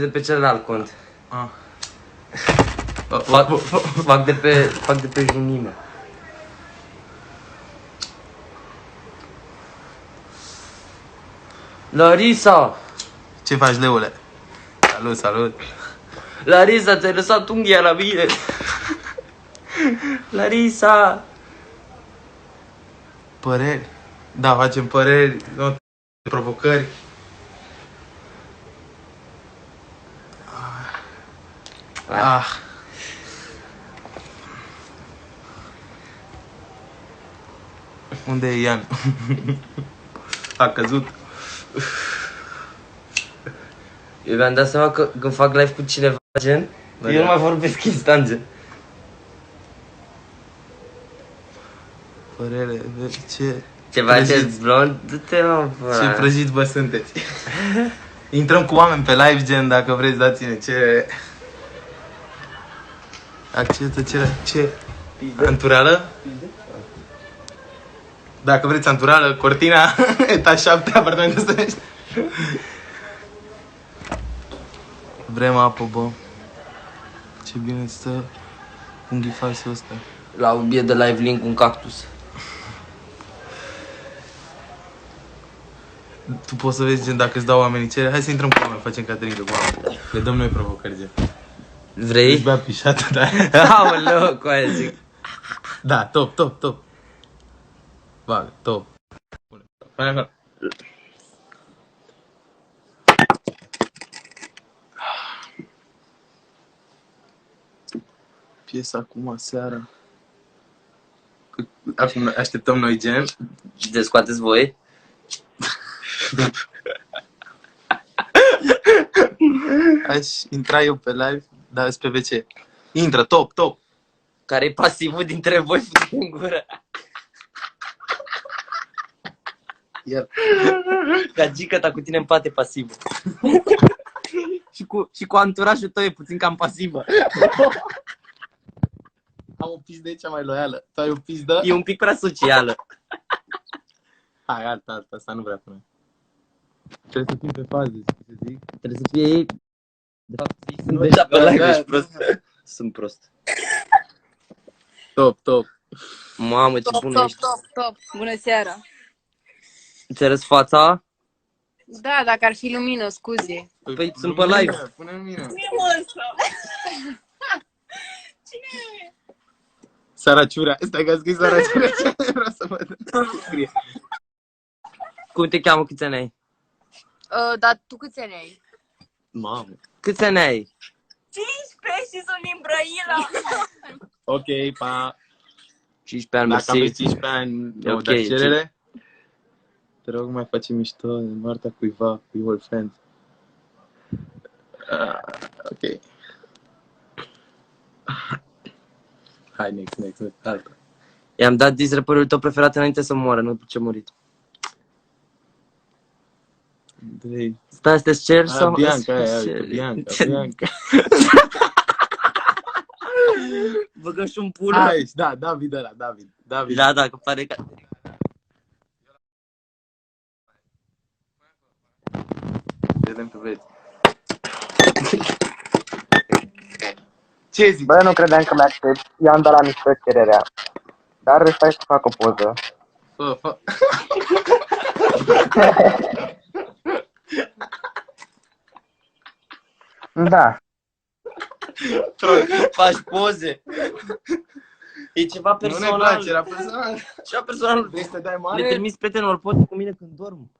de pe celălalt cont. Ah. Fac de pe junime. Larisa! Ce faci, leule? Salut, salut. Larisa, ți-ai lăsat unghia la mine. Larisa! Păreri? Da, facem păreri, nu provocări. Ah. Unde e Ian? A căzut. Eu mi-am dat seama că când fac live cu cineva gen, eu nu mai vorbesc instanțe. Părere, ce... Ce faceți, blond? Du-te, mă, Ce prăjiți bă sunteți. Intrăm cu oameni pe live, gen, dacă vreți, dați-ne ce... Acceptă ce... Anturală? Dacă vreți anturală, Cortina, etaj 7, apartamentul Stănești. Vrem apă, bă. Ce bine stă unghifasul ăsta. La un biet de live link un cactus. Tu poți să vezi, gen, dacă îți dau oamenii cerere. Hai să intrăm cu oameni, facem catering cu oameni. Le dăm noi provocări, gen. Vrei? Își bea pișată, da. Aoleu, cu aia zic. Da, top. Bagă, top. Pune acolo. Piesa acum seara. Acum așteptăm noi, gen. Și te scoateți voi? Aș intra eu pe live, dar pe WC. Intră, top. Care-i pasivul dintre voi, fute în gură? Iar. Ca gică ta cu tine în pate pasivă. și cu anturajul tău e puțin cam pasivă. Am o pizdă cea mai loială. Tu ai o pizdă? E un pic prea socială. Hai, alta, asta nu vrea până. Trebuie să fim pe fază, să zic. Trebuie să fie ei. De fapt, ei sunt deja pe live, ești prost. Sunt prost. Top. Mamă, ce bună ești. Top. Bună seara. Îți arăți fața? Da, dacă ar fi lumină, scuze. Păi sunt pe live. Pune lumină. Cine e? Saraciurea. Stai că a scris Saraciurea. Vreau să văd. Cum te cheamă, câți ani ai? Dar tu câți ani ai? Mamă. Câți ani ai? 15 și sunt din Brăila. Ok, pa. 15 ani, Dacă aveți mersi. 15 ani, E o ok, dați cerere. Te rog, mai facem mișto de moartea cuiva, cu your friend. Ok. Hai, next. Alta. I-am dat dis rapperul tău preferat înainte să moară, nu după ce a murit. Andrei. Stai să te cer sau... Bianca, Bianca. Băgă și un pulă. Hai, da, David ăla, David. Da, că pare că... Vedem că vrei. Ce zici? Bă, nu credeam că mi-accept. I-am dat la mișto cererea. Dar stai să fac o poză. Fă. Da. Faci poze. E ceva Nu personal. ne place, era personal. Ceva personal. Vrei să dai Le mare? trimis prietenilor, pot cu mine când dorm.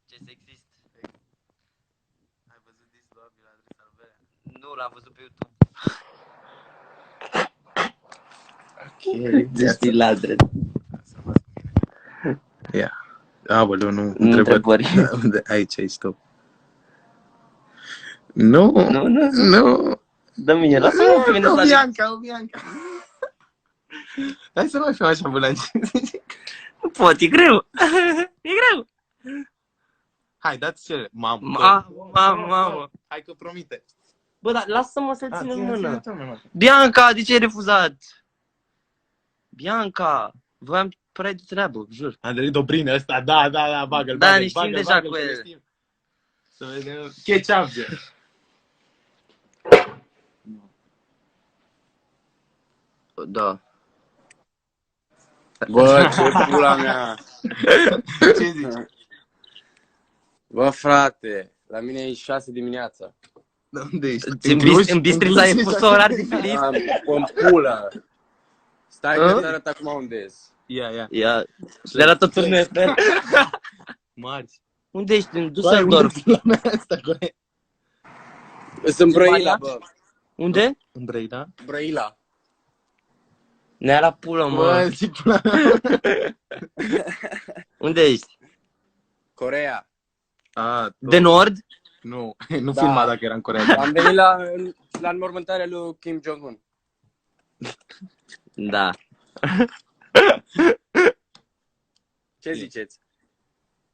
Ce sexist. Ai văzut disloabil la adresa lui Berea? Nu, l-am văzut pe YouTube. Ok, Deci la adres. Ia. Aoleu, nu. Întrebări. Aici, stop. Nu. Dă-mi mie, lasă-mă pe mine să O Bianca. Hai să nu mai fim așa bulanci. Nu pot, e greu. E greu. Hai, dați cele. Mamă. Hai că promite. Bă, dar lasă-mă să-l țin în mână. Ține-o, Bianca, de ce ai refuzat? Bianca, voiam părea de treabă, jur. Andrei Dobrin ăsta, da, bagă-l, Da, bagă-l, ne știm bagă-l, deja bagă-l, cu să el. le știm. Să vedem. Ketchup, gen. Da. Bă, ce pula mea! Ce zici? Bă, frate, la mine e 6 dimineața. De unde ești? În Bistrița ai pus orar diferit? În pulă. Stai că Hă? îți arăt acum unde ești. Ia. Ia, le arată turnul Eiffel. Marți. Unde ești? În Düsseldorf. La mea asta, corect. Sunt Brăila, bă. Unde? În Brăila? Brăila. Ne-a la pulă, mă. Bă, zi pula mea. Unde ești? Coreea. A, De nord? nu, nu Da. filma dacă era în Coreea. Am venit la înmormântarea lui Kim Jong-un. Da. Ce ziceți?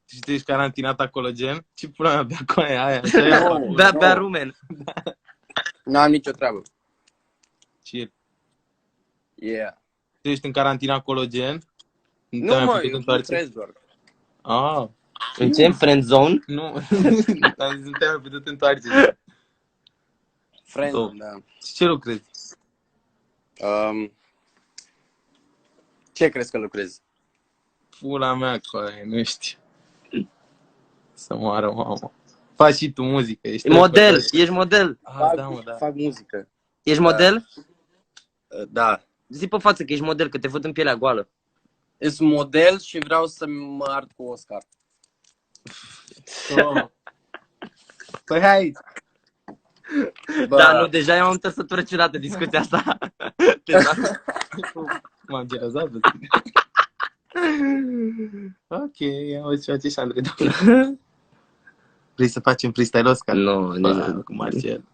Și tu ești carantinat acolo, gen? Ce pula mea, bea cu aia, așa e acolo. Bea rumen. N-am nicio treabă. Chill. Yeah. Tu ești în carantină acolo, gen? Nu, te-ai mai mă, putut eu întoarce? sunt doar. Ah, În ce? În friend zone? nu. Am zis, nu te-ai mai putut întoarce. Friend, da. Și ce lucrezi? Ce crezi că lucrezi? Pula mea, coaie, nu știu. Să moară mama. Faci și tu muzică, ești Model. Ești model. Ah, da, mă, da. Fac muzică. Ești model? Da. Zi pe față că ești model, că te văd în pielea goală. Sunt model și vreau să mă ard cu Oscar. Păi hai aici. Bă, Da, nu, deja eu am tăsătură ciudată discuția asta. M-am gelozat pe tine. Ok, am văzut ce face și Andrei Dobrin. Vrei să facem freestyle Oscar? Nu, Bă, cu Marcel.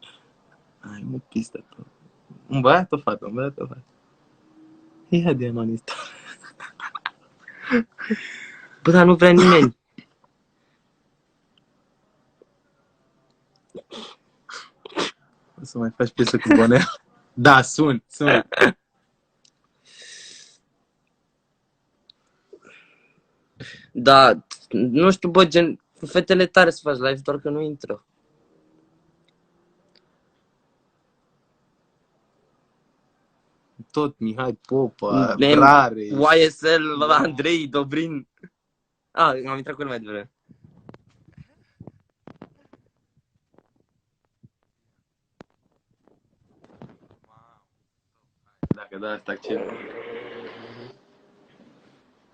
Ai, mă, pistă. Un băiat o fată, un băiat o fată. Ia de anonista. Bă, dar nu vrea nimeni. O să mai faci piesă cu Bonea? Da, sun. Da, nu știu, bă, gen, cu fetele tare să faci live, doar că nu intră. Tot Mihai Popa, Nem- Rareș. YSL, Andrei, Dobrin. Am intrat cu el mai devreme. Dacă da, asta accept.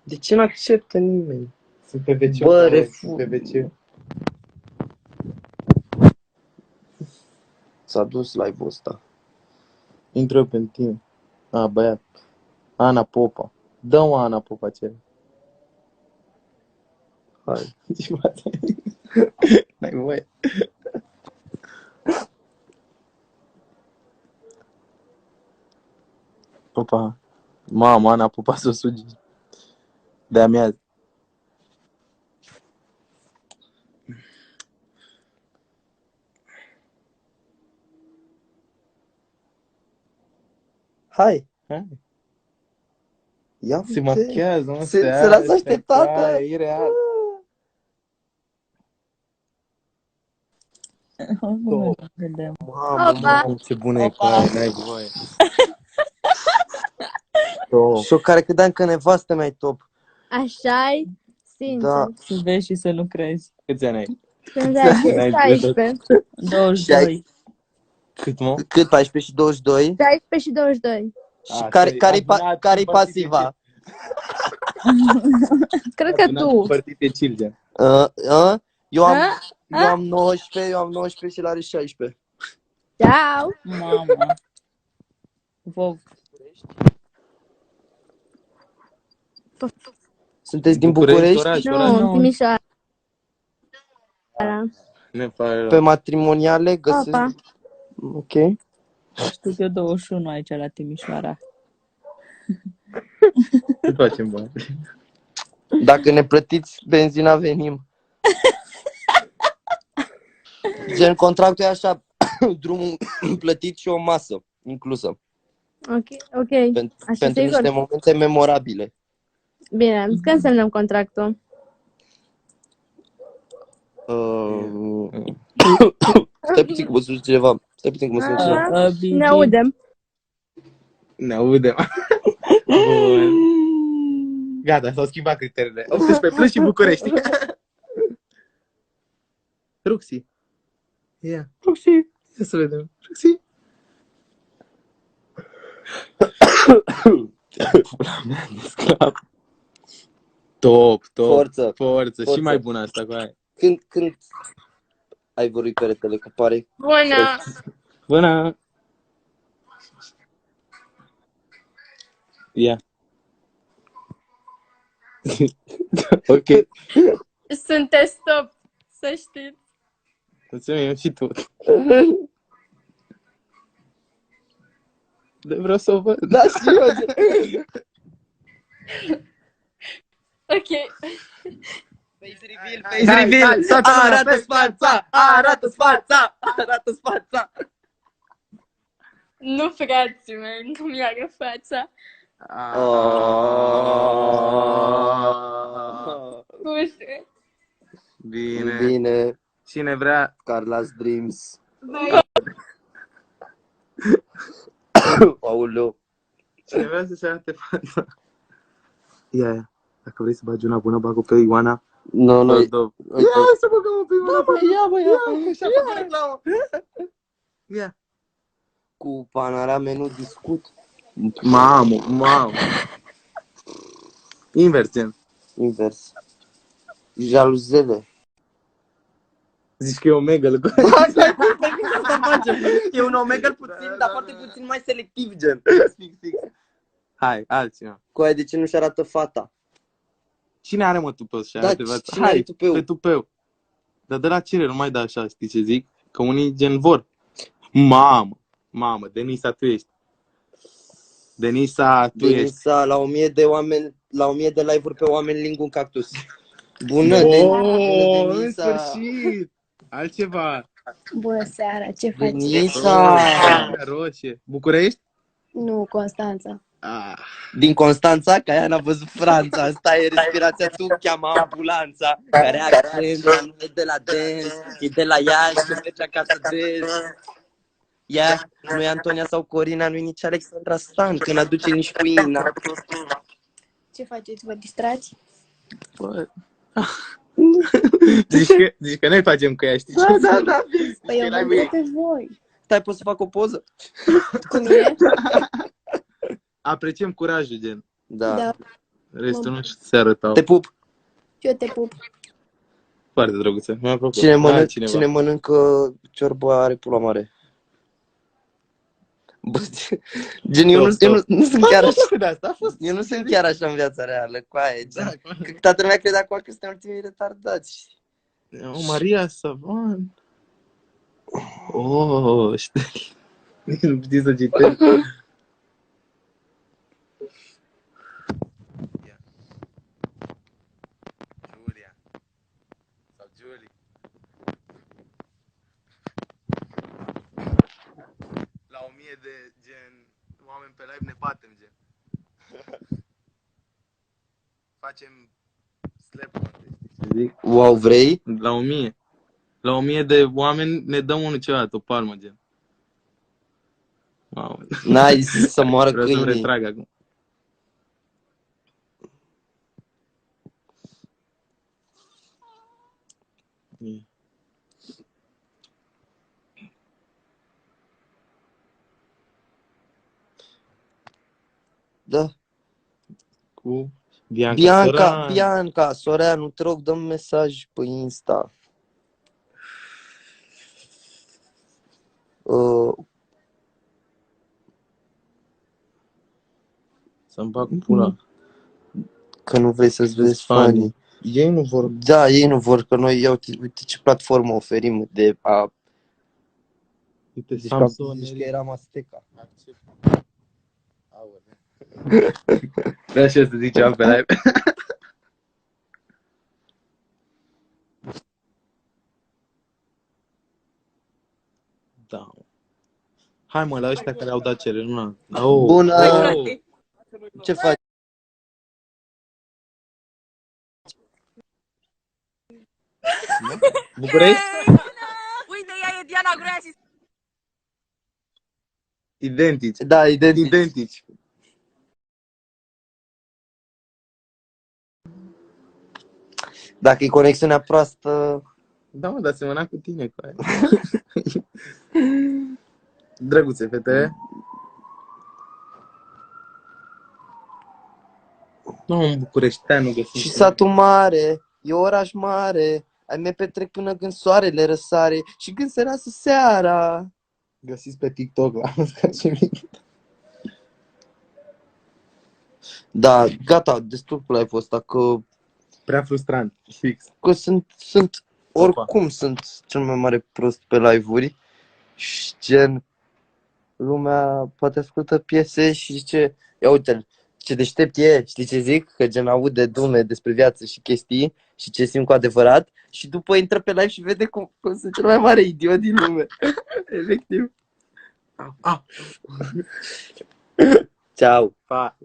De ce nu acceptă nimeni? Sunt pe WC. Bă, refu- Sunt pe WC. S-a dus live-ul ăsta. Intră eu pentru tine. A, băiat. Ana Popa. Dă-mă Ana Popa cel. Hai. N-ai voie. Popa. Mama, Ana Popa să o sugi. De amiază. Hai. Hai. Ia Se machează, mă, Se lasă așteptată. E real. Vedem. Mamă, Ce bună e cu aia, n-ai voie. și eu care credeam că nevastă mea e top. Așa-i? Sincer. Da. Să vezi și să nu crezi. Câți ani ai? Când ai N-ai 16. 22. Cât, mă? Cât? 14 și 22? 16 și 22. Și A, care-i pasiva? Cred că tu. Partite Cilgea. Eu am, A? eu am 19 și el are 16. Ciao. Mamă. Vov. Sunteți din București? Oraș, Nu, oraș. în Timișoara. Ne pare Pe matrimoniale găsesc... Opa. Ok. Știu că 21 aici la Timișoara. Ce facem, bă? Dacă ne plătiți benzina, venim. Gen, contractul e așa, drumul plătit și o masă inclusă. Ok. Pentru Așa niște sigur. momente memorabile. Bine, când semnăm contractul? Stai puțin că mă sun ceva. Stai puțin că mă sun ceva. Ne audem. Ne audem. Bun. Gata, s-au schimbat criteriile. 18 plus și București. Ruxi. Ia. Ruxi. Ia să vedem. Ruxi. Pula mea de sclav. Top. Forță. Forță. Și mai bună asta cu aia. Când ai vorbit peretele cu pare? Bună! Bună. Ia. Ok. Sunteți top, să știți. Mulțumim și tu. De vreau să o văd. Da, și eu. Ok. Face reveal. Arată-ți fața. Arată-ți fața. Arată-ți fața. Nu, frații mei, nu mi-ară fața. Scuze. Bine. Cine vrea? Carla's Dreams. Aoleu. Cine vrea să-și arate fața? Ia. Dacă vrei să bagi una bună, bag-o pe Ioana. Nu, nu. Ia să băgăm pe Ioana. Ia. Cu panorame nu discut. Mamă. Invers, gen. Invers. Jaluzele. Zici că e Omegle. E un Omegle puțin, dar foarte puțin mai selectiv, gen. Fix. Hai, altceva. Cu aia de ce nu-și arată fata? Cine are mă tupeu și Da, arate fața? cine are tupeu? Pe tupeu. Dar de la cerere, nu mai da așa, știi ce zic? Că unii gen vor. Mamă, Denisa, tu ești. Denisa, la 1000 de oameni, la 1000 de live-uri pe oameni ling un cactus. Bună, în Denisa. sfârșit! Altceva. Bună seara, ce faci? Denisa. Roșie. București? Nu, Constanța. Din Constanța, că aia n-a văzut Franța. Asta e respirația tu, cheamă ambulanța. Care accent, nu e de la dance, e de la Iași, că merge acasă des. Ia, nu e Antonia sau Corina, nu e nici Alexandra Stan, că n-aduce nici cu Ina. Ce faceți? Vă distrați? Bă. Zici că noi facem cu ea, știi? Da. Păi eu vă întreb pe voi. Stai, poți să fac o poză? Cu mine? Apreciem curajul, gen. Da. Restul nu se arătau. Te pup. Eu te pup. Foarte drăguță. Mi-a plăcut. Cine mănâncă ciorbă are pula mare. Bă, gen, eu nu sunt chiar așa. Eu nu sunt chiar așa în viața reală, cu aia, gen. Că toată lumea credea că suntem ultimii retardați. Maria Savan. Știi. Nici nu știi să citești. Julia. Sau Julie. La 1000 de gen oameni pe live ne batem, gen. Facem slap contest, zic. Wow, vrei? La 1000. La 1000 de oameni ne dăm unul celălalt, o palmă, gen. Wow. N-ai zis să moară Vreau să-mi câinii. retrag acum. Da. Cu Bianca Soreanu, te rog, dă-mi mesaj pe Insta. Să-mi bag pula. Că nu vrei să-ți vezi fanii. Ei nu vor. Da, ei nu vor, că noi, uite ce platformă oferim de a... Uite, Zici Samsung. că eram Azteca. Da, și să ziceam pe live. Da. Hai mă, la ăștia care au dat cerere, nu? Bună! Ce faci? București? Uite, ea e Diana Groiasi. Identici. Da, identic. Identici. Dacă e conexiunea proastă, Da, mă, dar semăna cu tine, cu aia. Drăguțe, fete. Nu, în Bucureșteanu găsim. și satul mare, e oraș mare, ai mei petrec până când soarele răsare și când se lasă seara. Găsiți pe TikTok la Muscașimic. Da, gata, destul cu live-ul ăsta, Prea frustrant, fix. că sunt oricum sunt cel mai mare prost pe live-uri și gen lumea poate ascultă piese și zice, ia uite ce deștept e, știi ce zic? Că gen aude dume despre viață și chestii și ce simt cu adevărat și după intră pe live și vede cum sunt cel mai mare idiot din lume. Efectiv. Ciao. Pa.